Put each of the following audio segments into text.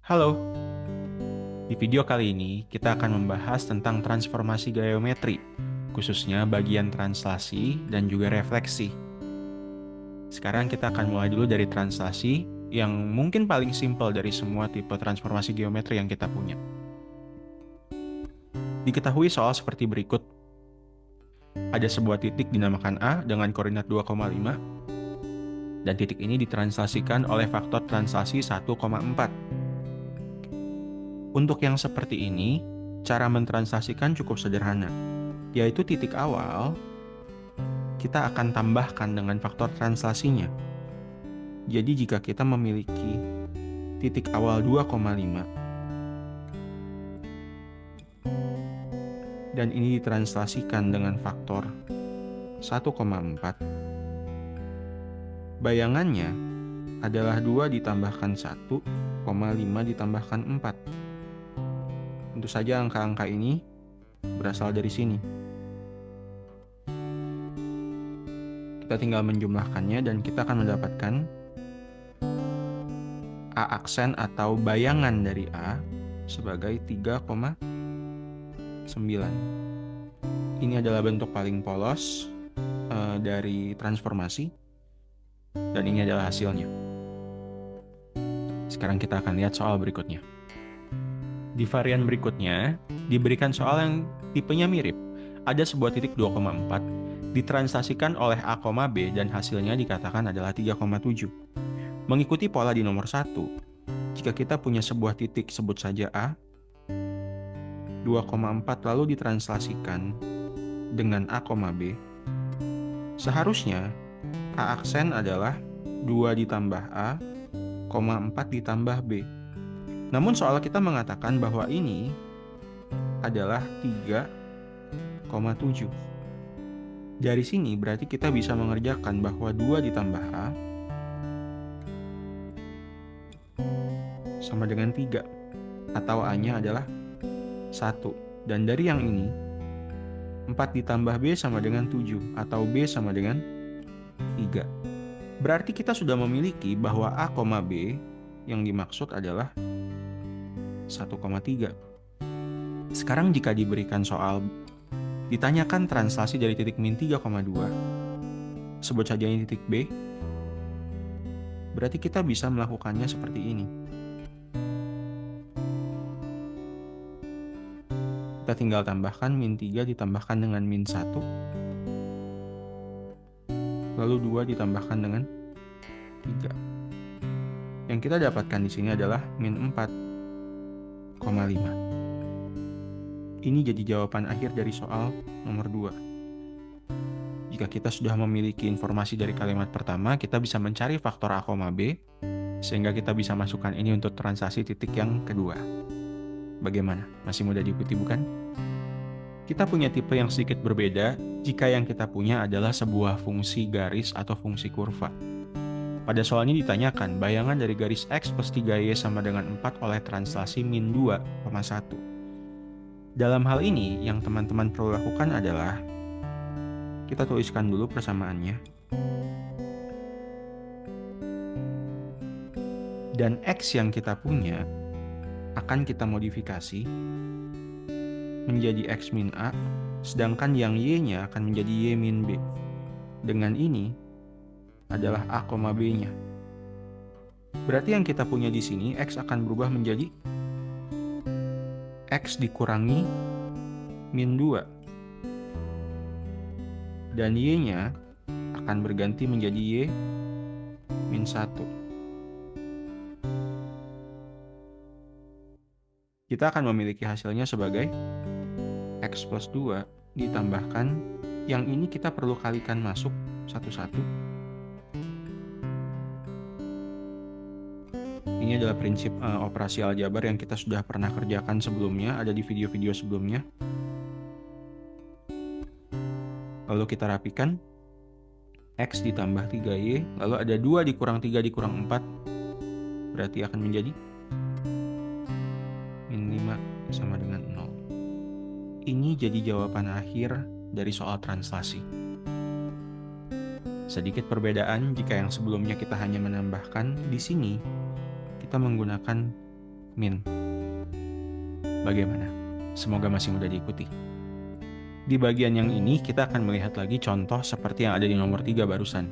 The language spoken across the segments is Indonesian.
Halo, di video kali ini kita akan membahas tentang transformasi geometri, khususnya bagian translasi dan juga refleksi. Sekarang kita akan mulai dulu dari translasi, yang mungkin paling simpel dari semua tipe transformasi geometri yang kita punya. Diketahui soal seperti berikut. Ada sebuah titik dinamakan A dengan koordinat 2,5, dan titik ini ditranslasikan oleh faktor translasi 1,4. Untuk yang seperti ini, cara mentranslasikan cukup sederhana, yaitu titik awal kita akan tambahkan dengan faktor translasinya. Jadi jika kita memiliki titik awal 2,5 dan ini ditranslasikan dengan faktor 1,4, bayangannya adalah 2 ditambahkan 1,5 ditambahkan 4. Tentu saja angka-angka ini berasal dari sini. Kita tinggal menjumlahkannya dan kita akan mendapatkan A aksen atau bayangan dari A sebagai 3,9. Ini adalah bentuk paling polos dari transformasi, dan ini adalah hasilnya. Sekarang kita akan lihat soal berikutnya. Di varian berikutnya, diberikan soal yang tipenya mirip. Ada sebuah titik 2,4, ditranslasikan oleh A, B, dan hasilnya dikatakan adalah 3,7. Mengikuti pola di nomor 1, jika kita punya sebuah titik, sebut saja A, 2,4 lalu ditranslasikan dengan A, B, seharusnya A aksen adalah 2 ditambah A, 4 ditambah B. Namun soal kita mengatakan bahwa ini adalah 3,7. Dari sini berarti kita bisa mengerjakan bahwa 2 ditambah A sama dengan 3, atau A-nya adalah 1. Dan dari yang ini, 4 ditambah B sama dengan 7, atau B sama dengan 3. Berarti kita sudah memiliki bahwa A, B yang dimaksud adalah 1,3. Sekarang jika diberikan soal, ditanyakan translasi dari titik min 3,2, sebut saja ini titik B, berarti kita bisa melakukannya seperti ini. Kita tinggal tambahkan min 3 ditambahkan dengan min 1, lalu 2 ditambahkan dengan 3. Yang kita dapatkan di sini adalah min 4,5. Ini jadi jawaban akhir dari soal nomor 2. Jika kita sudah memiliki informasi dari kalimat pertama, kita bisa mencari faktor A, B, sehingga kita bisa masukkan ini untuk translasi titik yang kedua. Bagaimana? Masih mudah diikuti, bukan? Kita punya tipe yang sedikit berbeda jika yang kita punya adalah sebuah fungsi garis atau fungsi kurva. Pada soal ini ditanyakan bayangan dari garis X plus 3Y sama dengan 4 oleh translasi min 2,1. Dalam hal ini, yang teman-teman perlu lakukan adalah kita tuliskan dulu persamaannya. Dan X yang kita punya akan kita modifikasi menjadi X min A, sedangkan yang Y-nya akan menjadi Y min B. Dengan ini adalah A, B-nya. Berarti yang kita punya di sini, X akan berubah menjadi X dikurangi min 2. Dan Y-nya akan berganti menjadi Y min 1. Kita akan memiliki hasilnya sebagai X plus 2 ditambahkan, yang ini kita perlu kalikan masuk satu-satu. Ini adalah prinsip operasi aljabar yang kita sudah pernah kerjakan sebelumnya, ada di video-video sebelumnya. Lalu kita rapikan, X ditambah 3Y, lalu ada 2 dikurang 3 dikurang 4, berarti akan menjadi min 5 sama dengan 0. Ini jadi jawaban akhir dari soal translasi. Sedikit perbedaan jika yang sebelumnya kita hanya menambahkan, di sini kita menggunakan min. Bagaimana? Semoga masih mudah diikuti. Di bagian yang ini kita akan melihat lagi contoh seperti yang ada di nomor 3 barusan.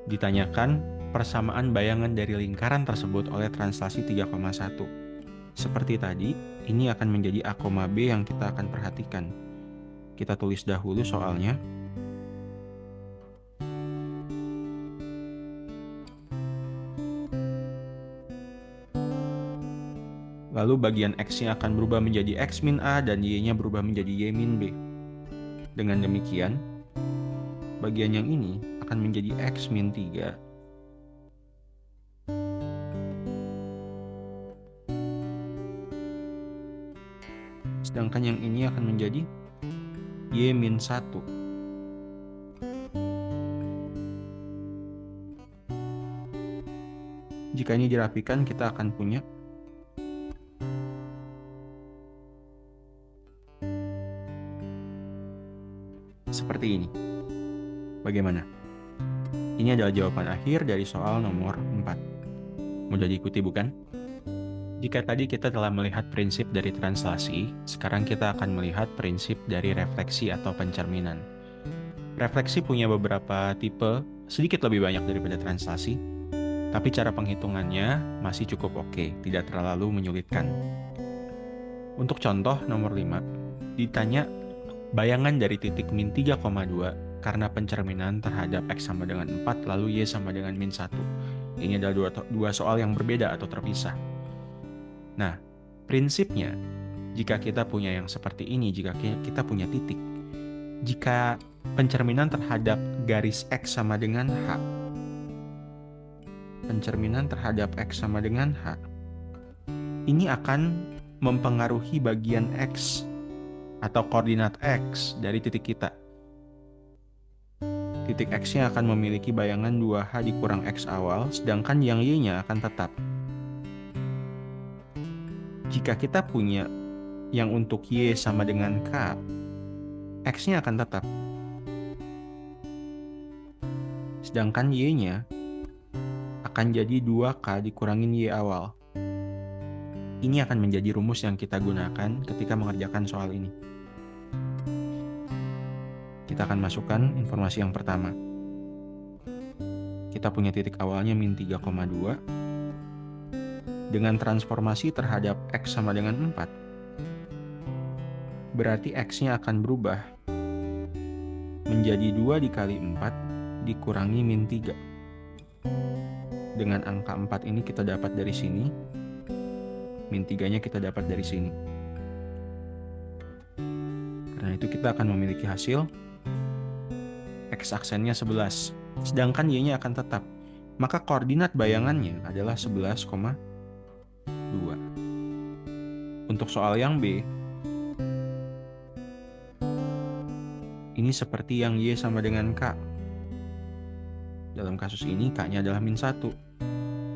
Ditanyakan persamaan bayangan dari lingkaran tersebut oleh translasi 3,1. Seperti tadi, ini akan menjadi A, B yang kita akan perhatikan. Kita tulis dahulu soalnya. Lalu bagian X-nya akan berubah menjadi X min A dan Y-nya berubah menjadi Y min B. Dengan demikian, bagian yang ini akan menjadi X min 3. Sedangkan yang ini akan menjadi Y min 1. Jika ini dirapikan, kita akan punya seperti ini. Bagaimana? Ini adalah jawaban akhir dari soal nomor 4. Mudah diikuti bukan? Jika tadi kita telah melihat prinsip dari translasi, sekarang kita akan melihat prinsip dari refleksi atau pencerminan. Refleksi punya beberapa tipe, sedikit lebih banyak daripada translasi, tapi cara penghitungannya masih cukup oke, tidak terlalu menyulitkan. Untuk contoh nomor 5, ditanya bayangan dari titik min 3,2 karena pencerminan terhadap X sama dengan 4 lalu Y sama dengan min 1. Ini adalah dua soal yang berbeda atau terpisah. Nah, prinsipnya, jika kita punya yang seperti ini, jika kita punya titik, jika pencerminan terhadap garis X sama dengan H, pencerminan terhadap X sama dengan H, ini akan mempengaruhi bagian X atau koordinat X dari titik kita. Titik X-nya akan memiliki bayangan 2H dikurang X awal, sedangkan yang Y-nya akan tetap. Jika kita punya yang untuk Y sama dengan K, X-nya akan tetap. Sedangkan Y-nya akan jadi 2K dikurangin Y awal. Ini akan menjadi rumus yang kita gunakan ketika mengerjakan soal ini. Kita akan masukkan informasi yang pertama. Kita punya titik awalnya min 3,2. Dengan transformasi terhadap X sama dengan 4, berarti X-nya akan berubah menjadi 2 dikali 4 dikurangi min 3. Dengan angka 4 ini kita dapat dari sini, min 3-nya kita dapat dari sini. Karena itu kita akan memiliki hasil X aksennya 11, sedangkan Y-nya akan tetap. Maka koordinat bayangannya adalah 11,2. Untuk soal yang B, ini seperti yang Y sama dengan K. Dalam kasus ini K-nya adalah min 1.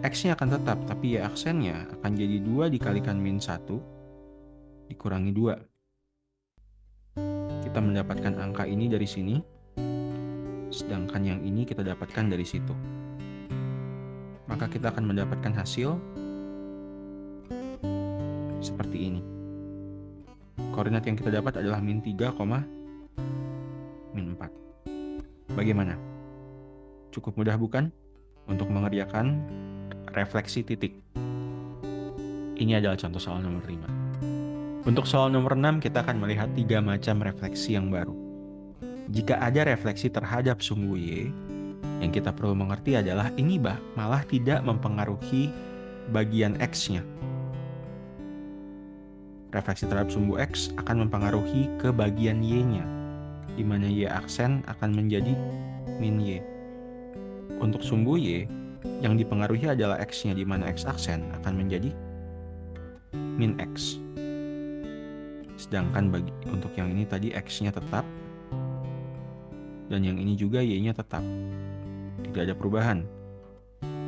X-nya akan tetap, tapi Y aksennya akan jadi 2 dikalikan min 1 dikurangi 2. Kita mendapatkan angka ini dari sini, sedangkan yang ini kita dapatkan dari situ. Maka kita akan mendapatkan hasil seperti ini. Koordinat yang kita dapat adalah min 3, min 4. Bagaimana? Cukup mudah bukan? Untuk mengerjakan refleksi titik. Ini adalah contoh soal nomor 5. Untuk soal nomor 6, kita akan melihat 3 macam refleksi yang baru. Jika ada refleksi terhadap sumbu Y, yang kita perlu mengerti adalah ini malah tidak mempengaruhi bagian X-nya. Refleksi terhadap sumbu X akan mempengaruhi ke bagian Y-nya, di mana Y aksen akan menjadi min Y. Untuk sumbu Y, yang dipengaruhi adalah X-nya, di mana X aksen akan menjadi min X. Sedangkan untuk yang ini tadi X-nya tetap, dan yang ini juga Y-nya tetap. Tidak ada perubahan.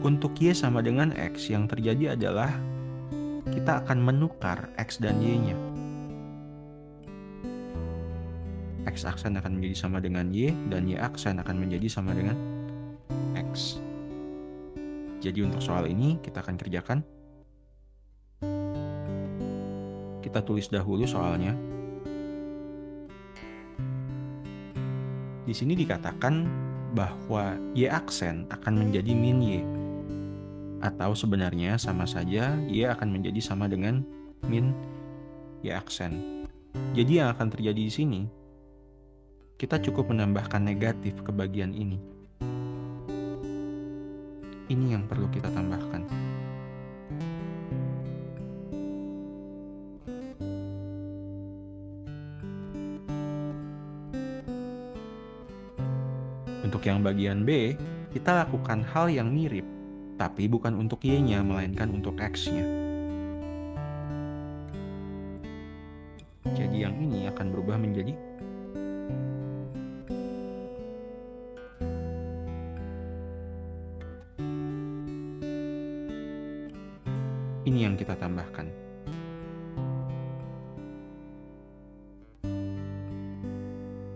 Untuk Y sama dengan X, yang terjadi adalah kita akan menukar X dan Y-nya. X aksen akan menjadi sama dengan Y, dan Y aksen akan menjadi sama dengan X. Jadi untuk soal ini kita akan kerjakan kita tulis dahulu soalnya. Di sini dikatakan bahwa Y aksen akan menjadi min Y. Atau sebenarnya sama saja Y akan menjadi sama dengan min Y aksen. Jadi yang akan terjadi di sini, kita cukup menambahkan negatif ke bagian ini. Ini yang perlu kita tambahkan. Untuk yang bagian B, kita lakukan hal yang mirip, tapi bukan untuk Y-nya, melainkan untuk X-nya. Jadi yang ini akan berubah menjadi ini yang kita tambahkan.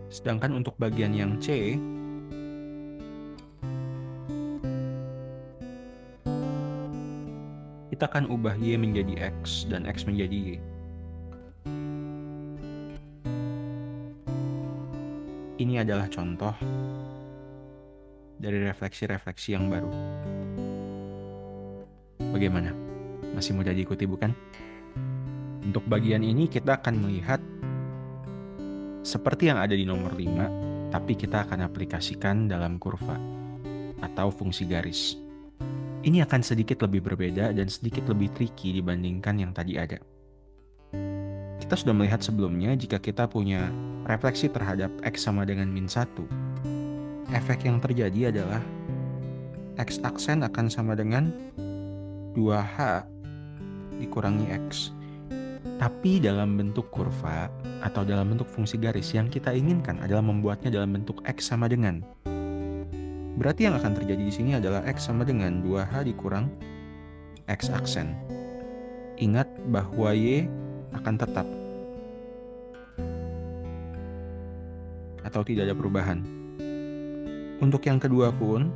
Sedangkan untuk bagian yang C, kita akan ubah Y menjadi X dan X menjadi Y. Ini adalah contoh dari refleksi-refleksi yang baru. Bagaimana? Masih mudah diikuti bukan? Untuk bagian ini kita akan melihat seperti yang ada di nomor 5, tapi kita akan aplikasikan dalam kurva atau fungsi garis. Ini akan sedikit lebih berbeda dan sedikit lebih tricky dibandingkan yang tadi ada. Kita sudah melihat sebelumnya jika kita punya refleksi terhadap X sama dengan min 1, efek yang terjadi adalah X aksen akan sama dengan 2H dikurangi X. Tapi dalam bentuk kurva atau dalam bentuk fungsi garis, yang kita inginkan adalah membuatnya dalam bentuk X sama dengan. Berarti yang akan terjadi di sini adalah X sama dengan 2H dikurang X aksen. Ingat bahwa Y akan tetap atau tidak ada perubahan. Untuk yang kedua pun,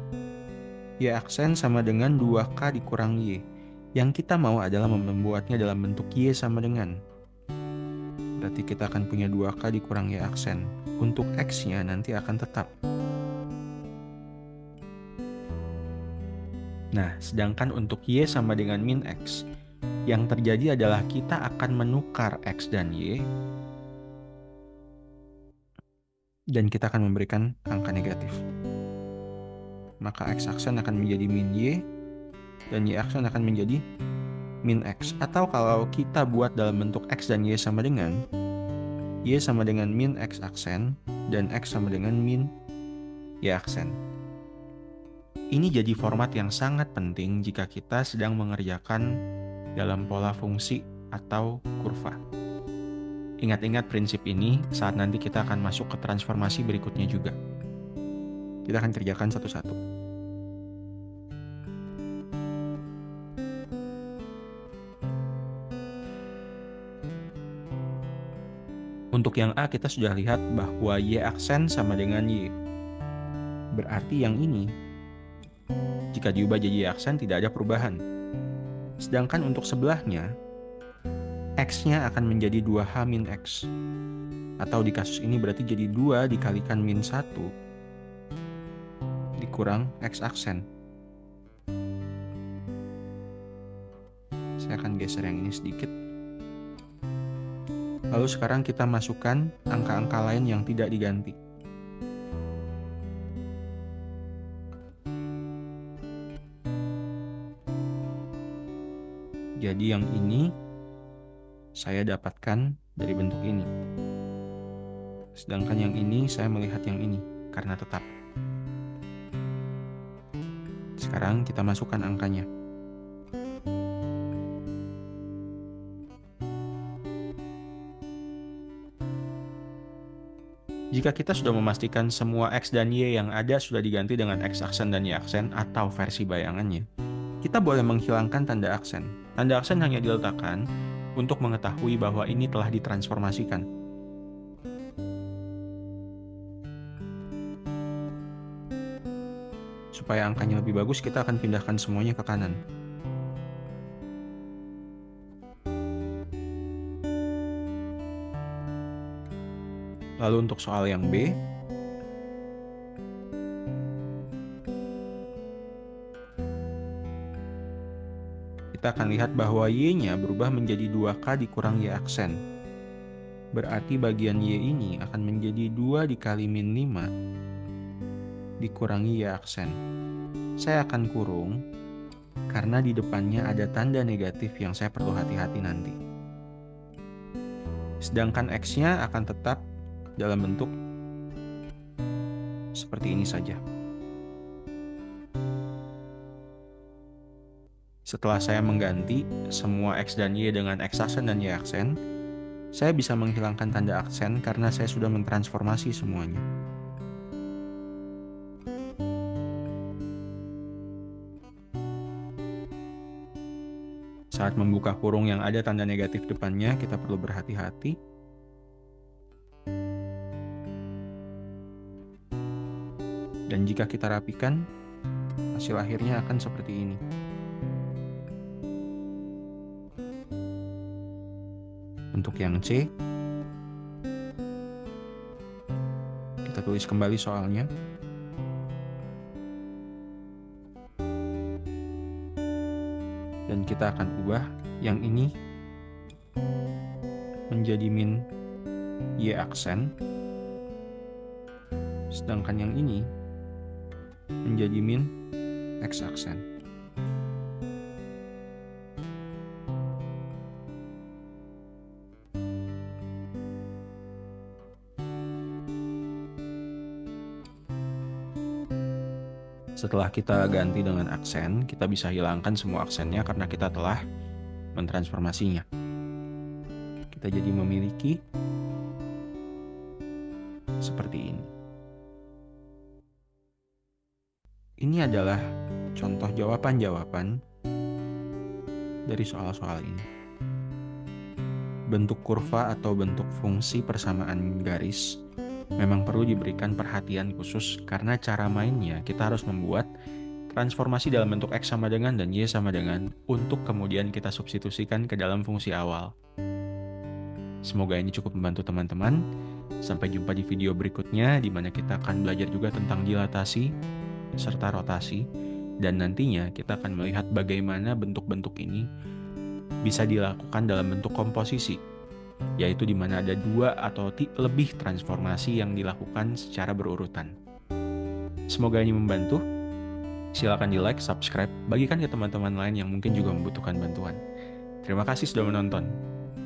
Y aksen sama dengan 2K dikurang Y. Yang kita mau adalah membuatnya dalam bentuk Y sama dengan. Berarti kita akan punya 2K dikurang Y aksen. Untuk X-nya nanti akan tetap. Nah, sedangkan untuk Y sama dengan min X, yang terjadi adalah kita akan menukar X dan Y, dan kita akan memberikan angka negatif. Maka X aksen akan menjadi min Y, dan Y aksen akan menjadi min X. Atau kalau kita buat dalam bentuk X dan Y sama dengan min X aksen, dan X sama dengan min Y aksen. Ini jadi format yang sangat penting jika kita sedang mengerjakan dalam pola fungsi atau kurva. Ingat-ingat prinsip ini saat nanti kita akan masuk ke transformasi berikutnya juga. Kita akan kerjakan satu-satu. Untuk yang A kita sudah lihat bahwa Y aksen sama dengan Y. Berarti yang ini, jika diubah jadi Y aksen tidak ada perubahan. Sedangkan untuk sebelahnya, X-nya akan menjadi 2H min X. Atau di kasus ini berarti jadi 2 dikalikan min 1 dikurang X aksen. Saya akan geser yang ini sedikit. Lalu sekarang kita masukkan angka-angka lain yang tidak diganti. Jadi yang ini saya dapatkan dari bentuk ini. Sedangkan yang ini saya melihat yang ini karena tetap. Sekarang kita masukkan angkanya. Jika kita sudah memastikan semua X dan Y yang ada sudah diganti dengan X aksen dan Y aksen atau versi bayangannya, kita boleh menghilangkan tanda aksen. Tanda aksen hanya diletakkan untuk mengetahui bahwa ini telah ditransformasikan. Supaya angkanya lebih bagus, kita akan pindahkan semuanya ke kanan. Lalu untuk soal yang B, kita akan lihat bahwa Y-nya berubah menjadi 2K dikurang Y aksen. Berarti bagian Y ini akan menjadi 2 dikali min 5 dikurangi Y aksen. Saya akan kurung karena di depannya ada tanda negatif yang saya perlu hati-hati nanti. Sedangkan X-nya akan tetap dalam bentuk seperti ini saja. Setelah saya mengganti semua X dan Y dengan X aksen dan Y aksen, saya bisa menghilangkan tanda aksen karena saya sudah mentransformasi semuanya. Saat membuka kurung yang ada tanda negatif depannya, kita perlu berhati-hati. Dan jika kita rapikan, hasil akhirnya akan seperti ini. Untuk yang C, kita tulis kembali soalnya. Dan kita akan ubah yang ini menjadi min Y aksen, sedangkan yang ini menjadi min X aksen. Setelah kita ganti dengan aksen, kita bisa hilangkan semua aksennya karena kita telah mentransformasinya. Kita jadi memiliki seperti ini. Ini adalah contoh jawaban-jawaban dari soal-soal ini. Bentuk kurva atau bentuk fungsi persamaan garis memang perlu diberikan perhatian khusus karena cara mainnya kita harus membuat transformasi dalam bentuk X sama dengan dan Y sama dengan untuk kemudian kita substitusikan ke dalam fungsi awal. Semoga ini cukup membantu teman-teman. Sampai jumpa di video berikutnya di mana kita akan belajar juga tentang dilatasi serta rotasi dan nantinya kita akan melihat bagaimana bentuk-bentuk ini bisa dilakukan dalam bentuk komposisi, yaitu di mana ada 2 atau lebih transformasi yang dilakukan secara berurutan. Semoga ini membantu. Silakan di like, subscribe, bagikan ke teman-teman lain yang mungkin juga membutuhkan bantuan. Terima kasih sudah menonton.